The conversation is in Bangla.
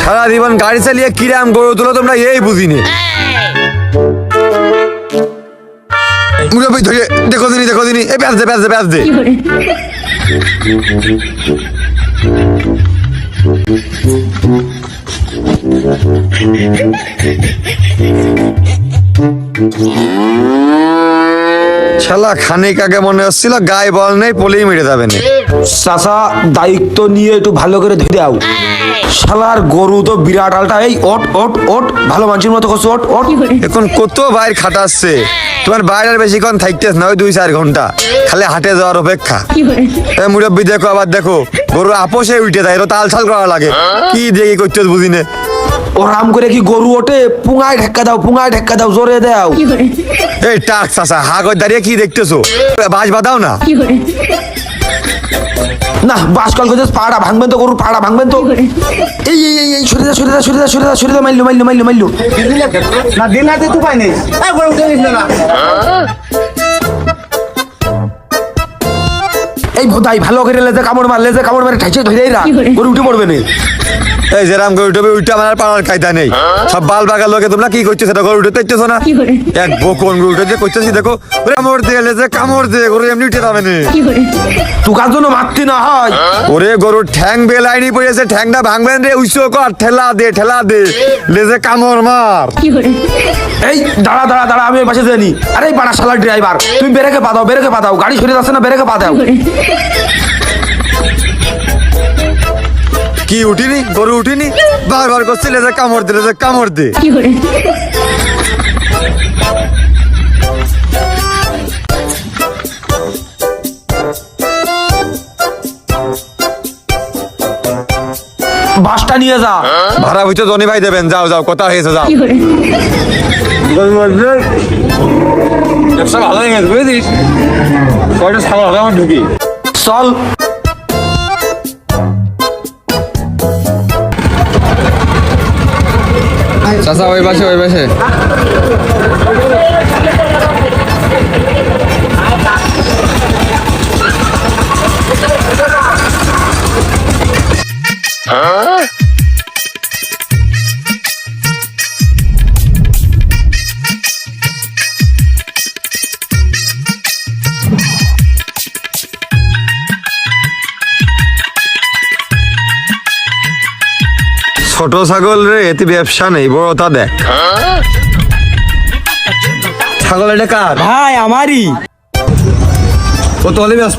সারা জীবন গাড়ি চালিয়ে কিরাম গরু তুলো তোমরা এই বুঝিনি। মুরব্বি ধরে দেখো দিনি এই প্যাঁচ দে শালা খানিক আগে মনে হচ্ছিল গায়ে বল নেই পলেই মেরে যাবে না। চাচা দায়িত্ব নিয়ে একটু ভালো করে ধুয়ে দাও। শালার গরু তো বিরাট আলটা। এই ওট ভালো মানুষের মতো করছো, ওট। এখন কত বাইর খাটাচ্ছে, তোমার বাইরে আর বেশিক্ষণ থাকতেছ না, ওই 2-4 ঘন্টা খালি হাটে যাওয়ার অপেক্ষা। মুরব্বি দেখো আবার দেখো গরু আপোষে উঠে যায়, এর তাল ছাল করা লাগে। কি দেখি করতে বুঝি না। ওরাম করে কি গরু ওঠে? পুঙায় ঢেক্কা দাও জোরে দাও। এই টাক চাচা হা করে দাঁড়িয়ে কি দেখতেছো? বাজ বাঁধাও না। না বাসকল করে পাড়া ভাঙবেন তো, গরুর পাড়া ভাঙবেন তো। এই সরে দা মাইলু না দিন রাতে তো পাই নেই না। এই ভোদাই ভালো করে লেজে কামড় মারে ঠাইছে ধরে রা গরু উঠে পড়বে না। এই যে রাম গরু উঠবে উঠে আমার পাড়ার কায়দা নেই। সব বাল বাগার লোকে তোমরা কি করছো সেটা গরু উঠে দেখতেছো না? এক বকন গরু উঠে যে করতেছি দেখো, কামড় দিয়ে গরু এমনি উঠে যাবে না। তুকার জন্য মারতে না হয়। ওরে গরুর ঠ্যাং বেলাইনি পড়েছে, ঠ্যাংটা ভাঙবেন রে, উইসো কর, ঠেলা দে লেজে কামড় মার। এই দাঁড়া আমি পাশে জানি। আরে বাড়া শালা ড্রাইভার, তুমি বেরেকে পা দাও, গাড়ি সরে যাচ্ছে না, বেরেকে পা দাও। কি উঠিনি গরু উঠিনি, বারবার করছে লেজে কামড় দে। বাসটা নিয়ে যা। ভাড়া হইতে জনি ভাই দেবেন। যাও কথা হয়েছে যাও। ব্যবসা ভালো হয়ে গেছে বুঝেছিস, কয়টা ছাগল হবে আমার ঢুকি। চল চাচা ওই পাশে ছোট ছাগল রে, এতে ব্যবসা নেই, বড়টা দেখ। ছাগল এটা কার? ভাই আমারই। ও তো হলে ব্যবসা